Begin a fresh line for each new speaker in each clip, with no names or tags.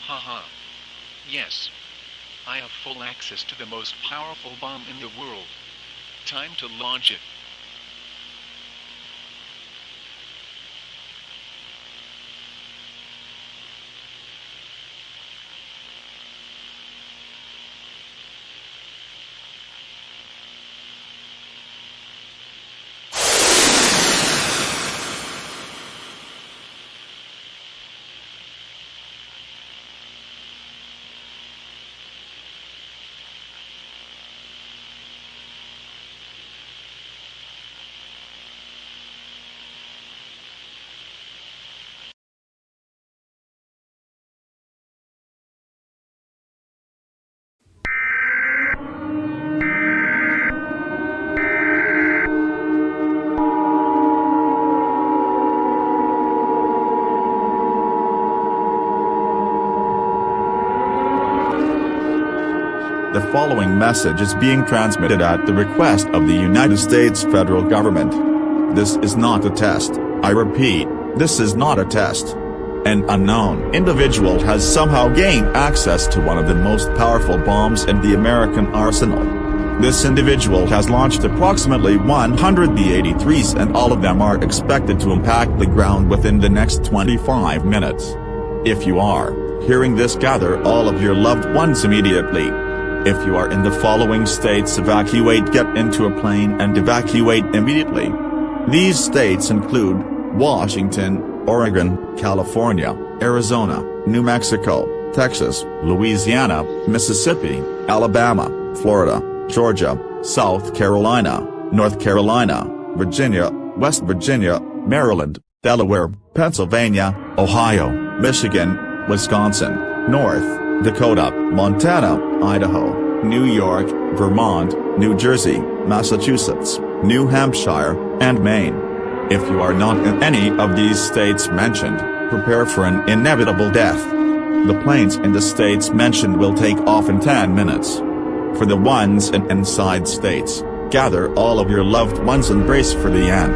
Haha. Yes. I have full access to the most powerful bomb in the world. Time to launch it.
The following message is being transmitted at the request of the United States federal government. This is not a test. I repeat, this is not a test. An unknown individual has somehow gained access to one of the most powerful bombs in the American arsenal. This individual has launched approximately 100 B-83s, and all of them are expected to impact the ground within the next 25 minutes. If you are hearing this, gather all of your loved ones immediately. If you are in the following states, evacuate, get into a plane and evacuate immediately. These states include Washington, Oregon, California, Arizona, New Mexico, Texas, Louisiana, Mississippi, Alabama, Florida, Georgia, South Carolina, North Carolina, Virginia, West Virginia, Maryland, Delaware, Pennsylvania, Ohio, Michigan, Wisconsin, North Dakota, Montana, Idaho, New York, Vermont, New Jersey, Massachusetts, New Hampshire, and Maine. If you are not in any of these states mentioned, prepare for an inevitable death. The planes in the states mentioned will take off in 10 minutes. For the ones in inside states, gather all of your loved ones and brace for the end.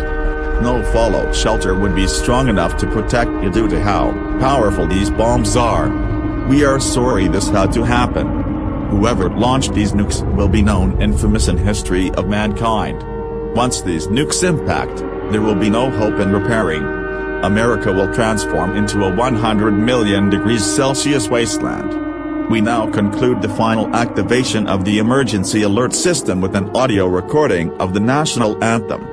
No fallout shelter would be strong enough to protect you due to how powerful these bombs are. We are sorry this had to happen. Whoever launched these nukes will be known infamous in history of mankind. Once these nukes impact, there will be no hope in repairing. America will transform into a 100 million degrees Celsius wasteland. We now conclude the final activation of the emergency alert system with an audio recording of the national anthem.